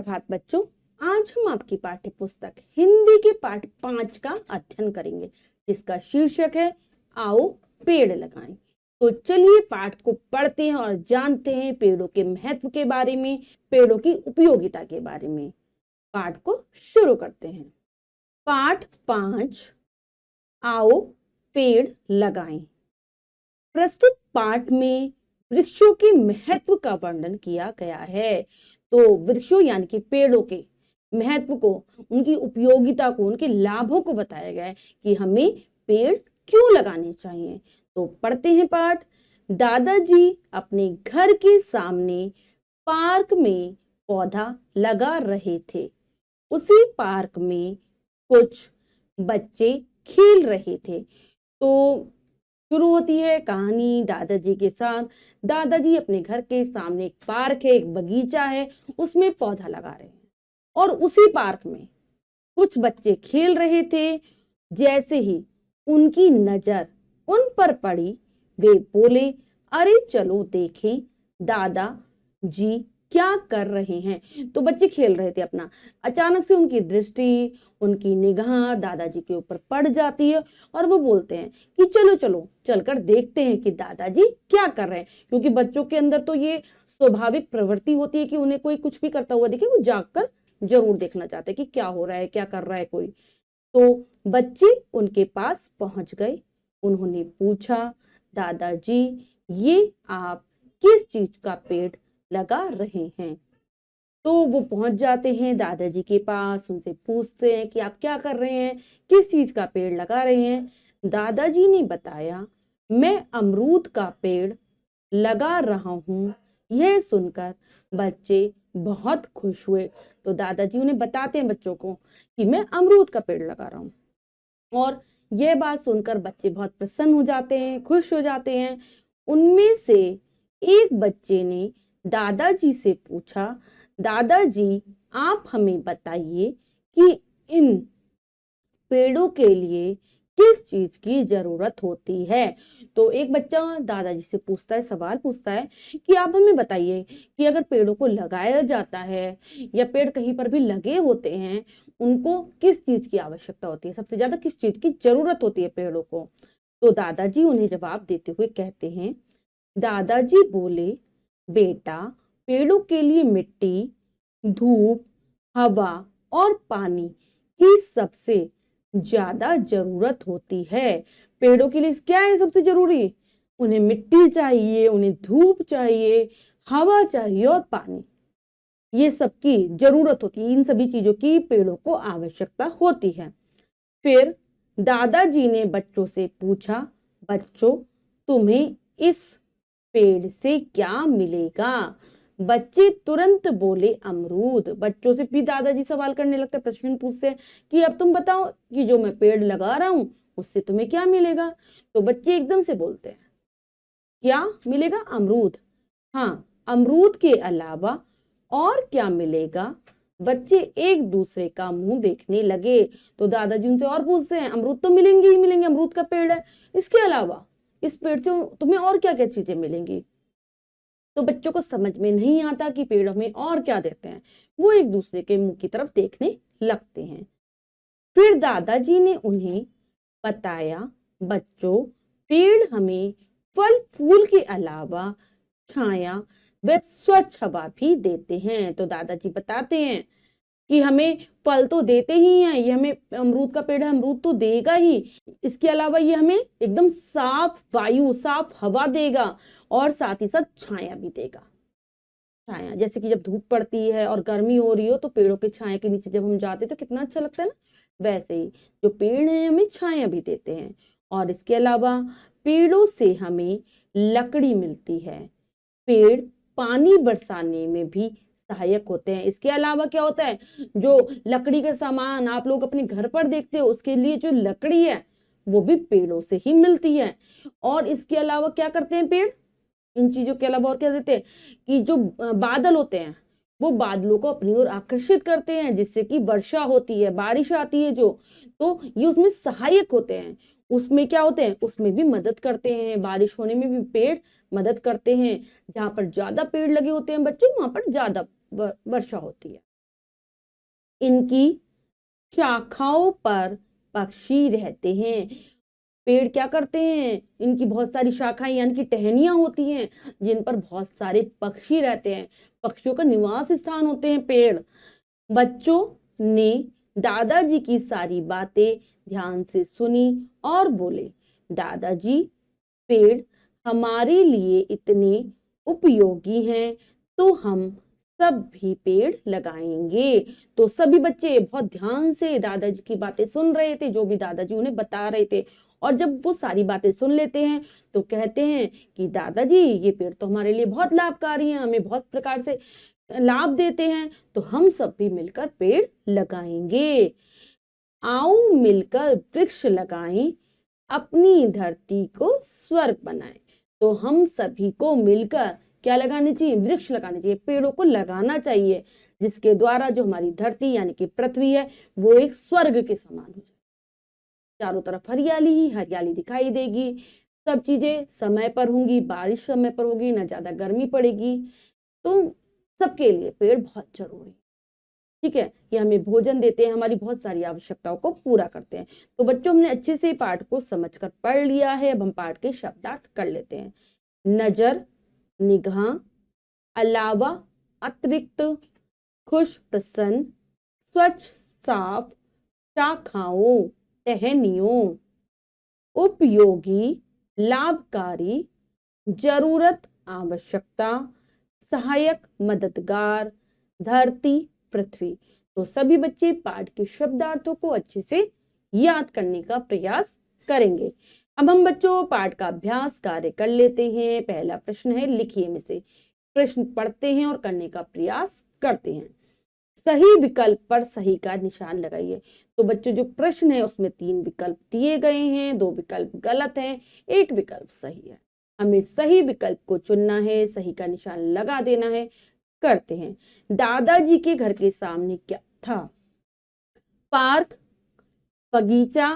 सुप्रभात बच्चों। आज हम आपकी पाठ्य पुस्तक हिंदी के पाठ 5 का अध्ययन करेंगे, जिसका शीर्षक है आओ पेड़ लगाएं। तो चलिए पाठ को पढ़ते हैं और जानते हैं पेड़ों के महत्व के बारे में, पेड़ों की उपयोगिता के बारे में। पाठ को शुरू करते हैं। पाठ 5, आओ पेड़ लगाएं। प्रस्तुत पाठ में वृक्षों के महत्व का वर्णन किया गया है। तो वृक्षों यानी कि पेड़ों के महत्व को, उनकी उपयोगिता को, उनके लाभों को बताया गया है कि हमें पेड़ क्यों लगाने चाहिए। तो पढ़ते हैं पाठ। दादाजी अपने घर के सामने पार्क में पौधा लगा रहे थे। उसी पार्क में कुछ बच्चे खेल रहे थे। तो शुरू होती है कहानी दादाजी के साथ। दादाजी अपने घर के सामने एक पार्क है, एक बगीचा है, उसमें पौधा लगा रहे हैं और उसी पार्क में कुछ बच्चे खेल रहे थे। जैसे ही उनकी नजर उन पर पड़ी, वे बोले, अरे चलो देखें दादाजी क्या कर रहे हैं। तो बच्चे खेल रहे थे अपना, अचानक से उनकी दृष्टि, उनकी निगाह दादाजी के ऊपर पड़ जाती है और वो बोलते हैं कि चलो चलो चलकर देखते हैं कि दादाजी क्या कर रहे हैं। क्योंकि बच्चों के अंदर तो ये स्वाभाविक प्रवृत्ति होती है कि उन्हें कोई कुछ भी करता हुआ दिखे, वो जाकर जरूर देखना चाहते हैं कि क्या हो रहा है, क्या कर रहा है कोई। तो बच्चे उनके पास पहुंच गए। उन्होंने पूछा, दादाजी ये आप किस चीज का पेड़ लगा रहे हैं। तो वो पहुंच जाते हैं दादाजी के पास, उनसे पूछते हैं कि आप क्या कर रहे हैं, किस चीज का पेड़ लगा रहे हैं। दादाजी ने बताया, मैं अमरूद का पेड़ लगा रहा हूं। यह सुनकर बच्चे बहुत खुश हुए। तो दादाजी उन्हें बताते हैं बच्चों को कि मैं अमरूद का पेड़ लगा रहा हूं। और यह बात सुनकर बच्चे बहुत प्रसन्न हो जाते हैं, खुश हो जाते हैं। उनमें से एक बच्चे ने दादाजी से पूछा, दादाजी आप हमें बताइए कि इन पेड़ों के लिए किस चीज की जरूरत होती है। तो एक बच्चा दादाजी से पूछता है, सवाल पूछता है कि आप हमें बताइए कि अगर पेड़ों को लगाया जाता है या पेड़ कहीं पर भी लगे होते हैं, उनको किस चीज की आवश्यकता होती है, सबसे ज्यादा किस चीज की जरूरत होती है पेड़ों को। तो दादाजी उन्हें जवाब देते हुए कहते हैं, दादाजी बोले, बेटा पेड़ों के लिए मिट्टी, धूप, हवा और पानी की सबसे ज्यादा जरूरत होती है। पेड़ों के लिए क्या है सबसे जरूरी? उन्हें मिट्टी चाहिए, उन्हें धूप चाहिए, हवा चाहिए और पानी। ये सबकी जरूरत होती है, इन सभी चीजों की पेड़ों को आवश्यकता होती है। फिर दादाजी ने बच्चों से पूछा, बच्चों तुम्हें इस पेड़ से क्या मिलेगा? बच्चे तुरंत बोले, अमरूद। बच्चों से भी दादाजी सवाल करने लगते, प्रश्न पूछते हैं कि अब तुम बताओ कि जो मैं पेड़ लगा रहा हूं उससे तुम्हें क्या मिलेगा। तो बच्चे एकदम से बोलते हैं, क्या मिलेगा? अमरूद। हाँ, अमरूद के अलावा और क्या मिलेगा? बच्चे एक दूसरे का मुंह देखने लगे। तो दादाजी उनसे और पूछते हैं, अमरूद तो मिलेंगे ही मिलेंगे, अमरूद का पेड़ है, इसके अलावा इस पेड़ से तुम्हें और क्या क्या चीजें मिलेंगी। तो बच्चों को समझ में नहीं आता कि पेड़ हमें और क्या देते हैं। वो एक दूसरे के मुंह की तरफ देखने लगते हैं। फिर दादाजी ने उन्हें बताया, बच्चों पेड़ हमें फल फूल के अलावा छाया व स्वच्छ हवा भी देते हैं। तो दादाजी बताते हैं कि हमें फल तो देते ही हैं, ये हमें अमरूद का पेड़ है, अमरूद तो देगा ही, इसके अलावा ये हमें एकदम साफ वायु, साफ हवा देगा और साथ ही साथ छाया भी देगा। छाया, जैसे कि जब धूप पड़ती है और गर्मी हो रही हो तो पेड़ों के छाया के नीचे जब हम जाते हैं तो कितना अच्छा लगता है ना। वैसे ही जो पेड़ हैं हमें छाया भी देते हैं। और इसके अलावा पेड़ों से हमें लकड़ी मिलती है। पेड़ पानी बरसाने में भी सहायक होते हैं। इसके अलावा क्या होता है, जो लकड़ी का सामान आप लोग अपने घर पर देखते हो, उसके लिए जो लकड़ी है वो भी पेड़ों से ही मिलती है। और इसके अलावा क्या करते हैं पेड़, इन चीजों के अलावा और क्या देते हैं कि जो बादल होते हैं वो बादलों को अपनी ओर आकर्षित करते हैं, जिससे कि वर्षा होती है, बारिश आती है जो, तो ये उसमें सहायक होते हैं। उसमें क्या होते हैं, उसमें भी मदद करते हैं, बारिश होने में भी पेड़ मदद करते हैं। जहां पर ज्यादा पेड़ लगे होते हैं बच्चों, वहां पर ज्यादा वर्षा होती है। इनकी शाखाओं पर पक्षी रहते हैं। पेड़ क्या करते हैं, इनकी बहुत सारी शाखाएं यानी कि टहनियां होती हैं जिन पर बहुत सारे पक्षी रहते हैं। पक्षियों का निवास स्थान होते हैं पेड़। बच्चों ने दादाजी की सारी बातें ध्यान से सुनी और बोले, दादाजी, पेड़ हमारे लिए इतने उपयोगी हैं तो हम सब भी पेड़ लगाएंगे। तो सभी बच्चे बहुत ध्यान से दादाजी की बातें सुन रहे थे, जो भी दादाजी उन्हें बता रहे थे। और जब वो सारी बातें सुन लेते हैं तो कहते हैं कि दादाजी, ये पेड़ तो हमारे लिए बहुत लाभकारी हैं, हमें बहुत प्रकार से लाभ देते हैं, तो हम सब भी मिलकर पेड़ लगाएंगे। आओ मिलकर वृक्ष लगाएं, अपनी धरती को स्वर्ग बनाएं। तो हम सभी को मिलकर क्या लगानी चाहिए, वृक्ष लगाने चाहिए, पेड़ों को लगाना चाहिए, जिसके द्वारा जो हमारी धरती यानी कि पृथ्वी है वो एक स्वर्ग के समान हो जाए। चारों तरफ हरियाली ही हरियाली दिखाई देगी, सब चीजें समय पर होंगी, बारिश समय पर होगी, ना ज्यादा गर्मी पड़ेगी। तो सबके लिए पेड़ बहुत जरूरी है। ठीक है, ये हमें भोजन देते हैं, हमारी बहुत सारी आवश्यकताओं को पूरा करते हैं। तो बच्चों, हमने अच्छे से पाठ को समझकर पढ़ लिया है। अब हम पाठ के शब्दार्थ कर लेते हैं। नजर, निगाह, अलावा, अतिरिक्त, खुश, प्रसन्न, स्वच्छ, साफ, शाखाओं, टहनियों, उपयोगी, लाभकारी, जरूरत, आवश्यकता, सहायक, मददगार, धरती, पृथ्वी। तो सभी बच्चे पाठ के शब्दार्थों को अच्छे से याद करने का प्रयास करेंगे। अब हम बच्चों पाठ का अभ्यास कार्य कर लेते हैं। पहला प्रश्न है, लिखिए में से प्रश्न पढ़ते हैं और करने का प्रयास करते हैं। सही विकल्प पर सही का निशान लगाइए। तो बच्चों, जो प्रश्न है उसमें 3 विकल्प दिए गए हैं, 2 विकल्प गलत हैं, 1 विकल्प सही है। हमें सही विकल्प को चुनना है, सही का निशान लगा देना है। करते हैं। दादाजी के घर के सामने क्या था? पार्क, बगीचा,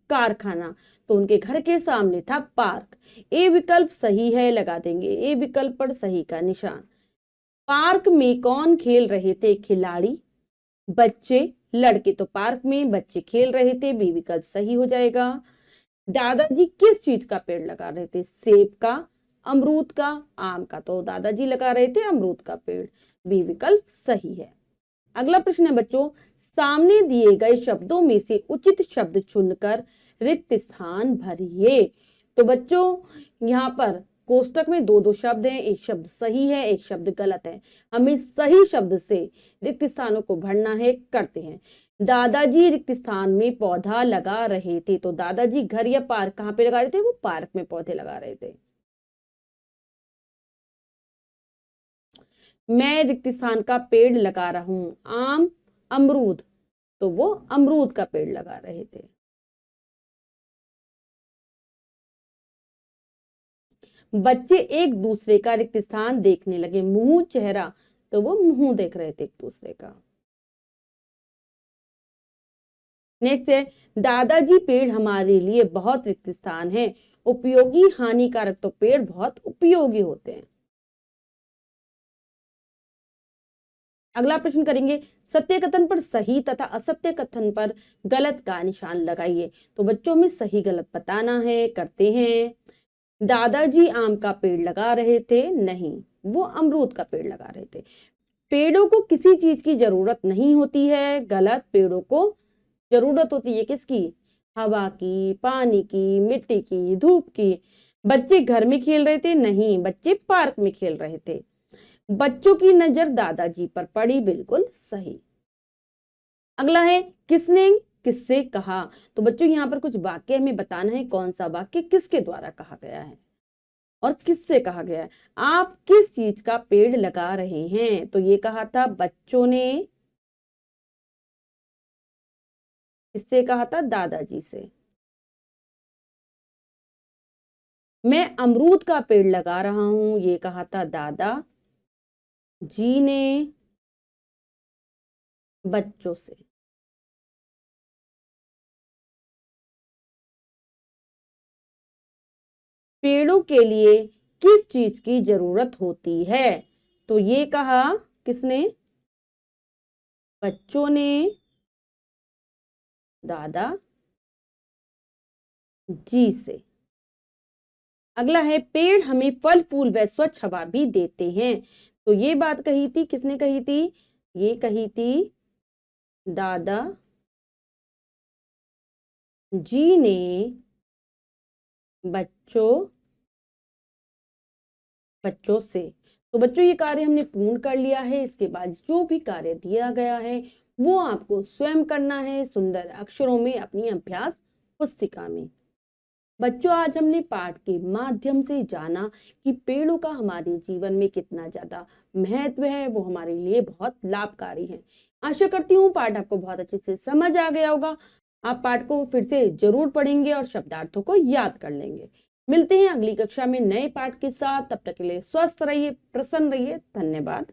कारखाना। तो उनके घर के सामने था पार्क। ए विकल्प सही है, लगा देंगे ए विकल्प पर सही का निशान। पार्क में कौन खेल रहे थे? खिलाड़ी, बच्चे, लड़के। तो पार्क में बच्चे खेल रहे थे, बी विकल्प सही हो जाएगा। दादाजी किस चीज का पेड़ लगा रहे थे? सेब का, अमरूद का, आम का। तो दादाजी लगा रहे थे अमरूद का पेड़, बी विकल्प सही है। अगला प्रश्न है बच्चों, सामने दिए गए शब्दों में से उचित शब्द चुनकर रिक्त स्थान भरिए। तो बच्चों, यहाँ पर कोष्टक में 2-2 शब्द हैं, एक शब्द सही है, एक शब्द गलत है। हमें सही शब्द से रिक्त स्थानों को भरना है। करते हैं। दादाजी रिक्त स्थान में पौधा लगा रहे थे। तो दादाजी घर या पार्क कहाँ पे लगा रहे थे? वो पार्क में पौधे लगा रहे थे। मैं रिक्त स्थान का पेड़ लगा रहा हूं, आम, अमरूद। तो वो अमरूद का पेड़ लगा रहे थे। बच्चे एक दूसरे का रिक्त स्थान देखने लगे, मुंह, चेहरा। तो वो मुंह देख रहे थे एक दूसरे का। नेक्स्ट है, दादाजी, पेड़ हमारे लिए बहुत रिक्त स्थान है। उपयोगी, हानिकारक। तो पेड़ बहुत उपयोगी होते हैं। अगला प्रश्न करेंगे, सत्य कथन पर सही तथा असत्य कथन पर गलत का निशान लगाइए। तो बच्चों में सही गलत बताना है। करते हैं। दादाजी आम का पेड़ लगा रहे थे, नहीं, वो अमरूद का पेड़ लगा रहे थे। पेड़ों को किसी चीज की जरूरत नहीं होती है, गलत। पेड़ों को जरूरत होती है किसकी? हवा की, पानी की, मिट्टी की, धूप की। बच्चे घर में खेल रहे थे, नहीं, बच्चे पार्क में खेल रहे थे। बच्चों की नजर दादाजी पर पड़ी, बिल्कुल सही। अगला है, किसने किससे कहा। तो बच्चों, यहाँ पर कुछ वाक्य हमें बताना है, कौन सा वाक्य किसके द्वारा कहा गया है और किससे कहा गया है। आप किस चीज का पेड़ लगा रहे हैं? तो ये कहा था बच्चों ने। किससे कहा था? दादाजी से। मैं अमरूद का पेड़ लगा रहा हूं, ये कहा था दादा जी ने बच्चों से। पेड़ों के लिए किस चीज की जरूरत होती है? तो ये कहा किसने? बच्चों ने दादा जी से। अगला है पेड़ हमें फल फूल व स्वच्छ हवा भी देते हैं। तो ये बात कही थी, किसने कही थी? ये कही थी दादा जी ने बच्चों बच्चों से। तो बच्चों ये कार्य हमने पूर्ण कर लिया है। इसके बाद जो भी कार्य दिया गया है वो आपको स्वयं करना है सुंदर अक्षरों में अपनी अभ्यास पुस्तिका में। बच्चों आज हमने पाठ के माध्यम से जाना कि पेड़ों का हमारे जीवन में कितना ज्यादा महत्व है, वो हमारे लिए बहुत लाभकारी है। आशा करती हूँ पाठ आपको बहुत अच्छे से समझ आ गया होगा। आप पाठ को फिर से जरूर पढ़ेंगे और शब्दार्थों को याद कर लेंगे। मिलते हैं अगली कक्षा में नए पाठ के साथ। तब तक के लिए स्वस्थ रहिए, प्रसन्न रहिए। धन्यवाद।